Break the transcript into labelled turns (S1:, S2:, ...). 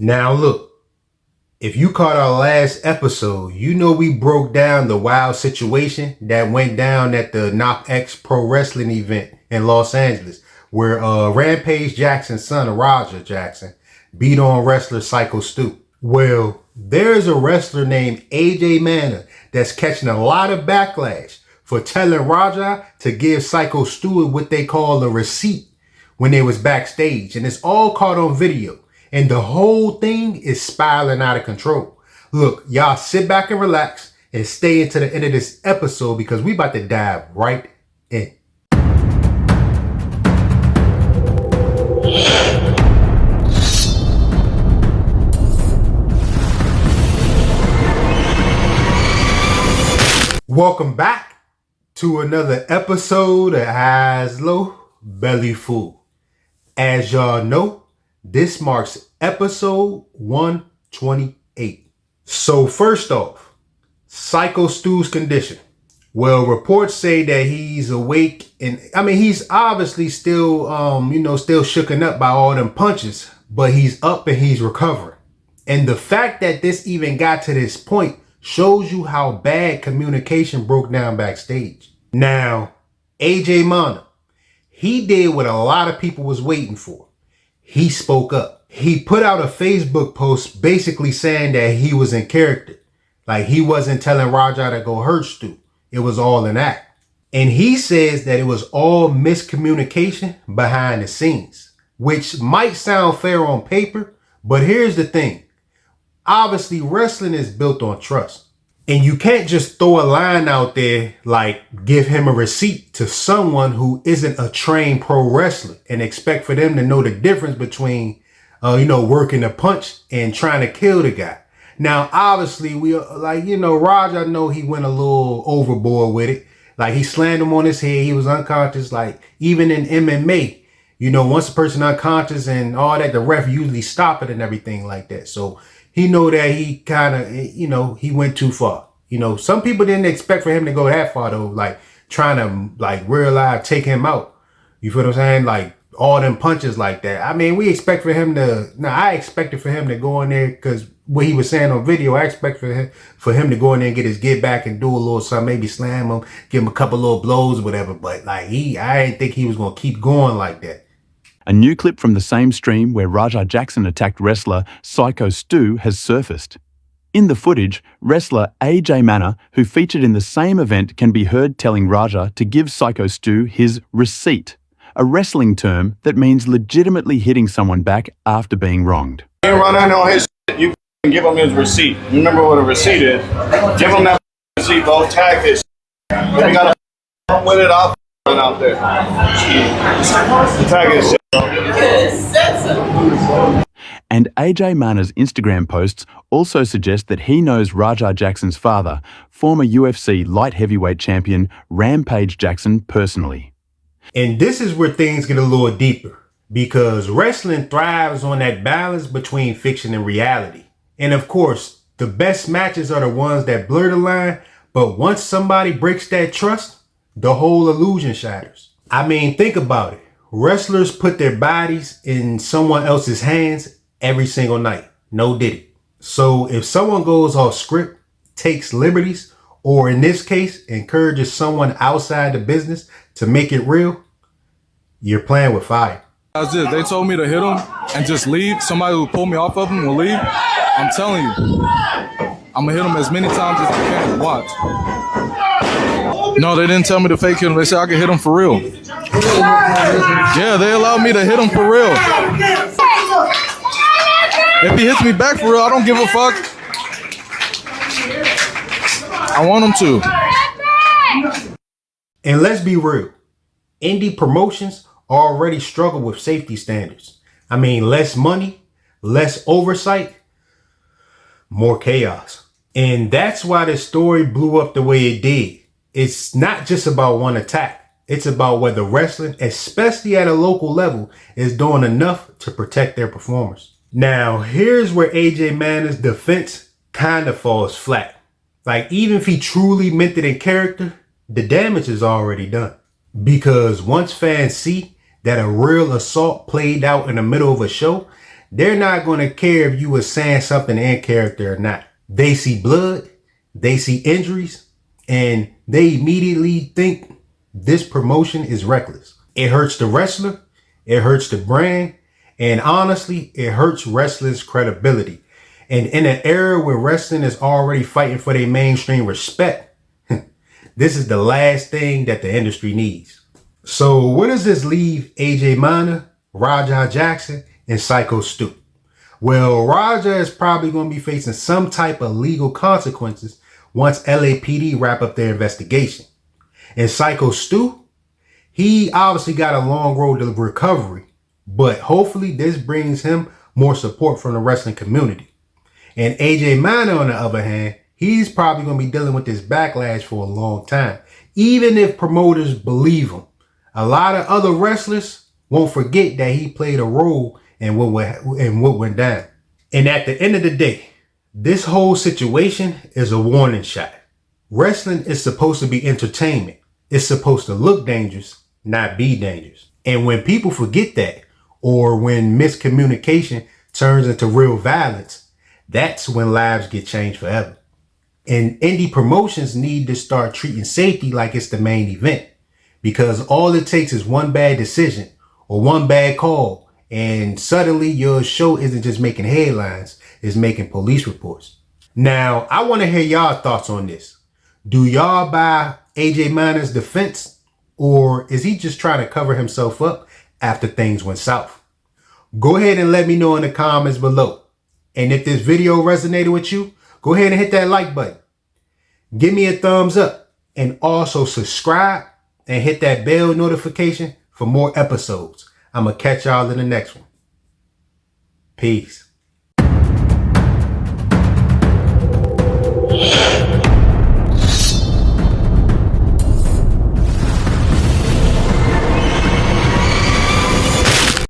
S1: Now look, if you caught our last episode, you know we broke down the wild situation that went down at the Knock X Pro Wrestling event in Los Angeles, where Rampage Jackson's son, Roger Jackson, beat on wrestler Syko Stu. Well, there's a wrestler named AJ Manor that's catching a lot of backlash for telling Raja to give Syko Stu what they call a receipt when they was backstage, and it's all caught on video. And the whole thing is spiraling out of control. Look, y'all sit back and relax and stay into the end of this episode because we about to dive right in. Welcome back to another episode of Eyes Low, Belly Full. As y'all know, this marks episode 128. So first off, Syko Stu's condition. Well, reports say that he's awake and he's obviously still, still shooken up by all them punches, but he's up and he's recovering. And the fact that this even got to this point shows you how bad communication broke down backstage. Now, AJ Mana, he did what a lot of people was waiting for. He spoke up. He put out a Facebook post basically saying that he was in character. Like he wasn't telling Raja to go hurt Stu. It was all an act. And he says that it was all miscommunication behind the scenes, which might sound fair on paper, but here's the thing. Obviously, wrestling is built on trust. And you can't just throw a line out there like give him a receipt to someone who isn't a trained pro wrestler and expect for them to know the difference between, working a punch and trying to kill the guy. Now, obviously, Raj, I know he went a little overboard with it. Like he slammed him on his head. He was unconscious. Like even in MMA, once a person unconscious and all that, the ref usually stop it and everything like that. So he know that he kind of, he went too far. Some people didn't expect for him to go that far though, like trying to real life take him out. You feel what I'm saying? Like all them punches like that. I expected for him to go in there because what he was saying on video, I expect for him to go in there and get his get back and do a little something, maybe slam him, give him a couple little blows or whatever. But I didn't think he was going to keep going like that.
S2: A new clip from the same stream where Raja Jackson attacked wrestler Syko Stu has surfaced. In the footage, wrestler AJ Manor, who featured in the same event, can be heard telling Raja to give Syko Stu his receipt, a wrestling term that means legitimately hitting someone back after being wronged.
S3: You run in on his shit, you give him his receipt. You remember what a receipt is? Give him that receipt, bro. Tag his shit. If you got to with it, I'll run out there. Tag his shit.
S2: And AJ Mana's Instagram posts also suggest that he knows Raja Jackson's father, former UFC light heavyweight champion Rampage Jackson, personally.
S1: And this is where things get a little deeper because wrestling thrives on that balance between fiction and reality. And of course, the best matches are the ones that blur the line, but once somebody breaks that trust, the whole illusion shatters. Think about it. Wrestlers put their bodies in someone else's hands every single night. No diddy. So if someone goes off script, takes liberties, or in this case, encourages someone outside the business to make it real, you're playing with fire.
S4: That's it. They told me to hit him and just leave. Somebody who pull me off of him will leave. I'm telling you, I'm gonna hit him as many times as I can. Watch. No, they didn't tell me to fake hit him. They said I could hit him for real. Yeah, they allowed me to hit him for real. If he hits me back for real, I don't give a fuck. I want him to.
S1: And let's be real. Indie promotions already struggle with safety standards. Less money, less oversight, more chaos. And that's why this story blew up the way it did. It's not just about one attack. It's about whether wrestling, especially at a local level, is doing enough to protect their performers. Now, here's where AJ Manor's defense kind of falls flat. Even if he truly meant it in character, the damage is already done. Because once fans see that a real assault played out in the middle of a show, they're not going to care if you were saying something in character or not. They see blood, they see injuries, and they immediately think this promotion is reckless. It hurts the wrestler, it hurts the brand, and honestly, it hurts wrestling's credibility. And in an era where wrestling is already fighting for their mainstream respect, this is the last thing that the industry needs. So where does this leave AJ Minor, Raja Jackson, and Syko Stu? Well, Raja is probably going to be facing some type of legal consequences once LAPD wrap up their investigation. And Syko Stu, he obviously got a long road to recovery, but hopefully this brings him more support from the wrestling community. And AJ Minor, on the other hand, he's probably going to be dealing with this backlash for a long time, even if promoters believe him. A lot of other wrestlers won't forget that he played a role in what went down. And at the end of the day, this whole situation is a warning shot. Wrestling is supposed to be entertainment. It's supposed to look dangerous, not be dangerous. And when people forget that, or when miscommunication turns into real violence, that's when lives get changed forever. And indie promotions need to start treating safety like it's the main event, because all it takes is one bad decision or one bad call, and suddenly your show isn't just making headlines, it's making police reports. Now, I want to hear y'all thoughts on this. Do y'all buy AJ Minor's defense, or is he just trying to cover himself up after things went south? Go ahead and let me know in the comments below. And if this video resonated with you, go ahead and hit that like button. Give me a thumbs up, and also subscribe and hit that bell notification for more episodes. I'm going to catch y'all in the next one. Peace.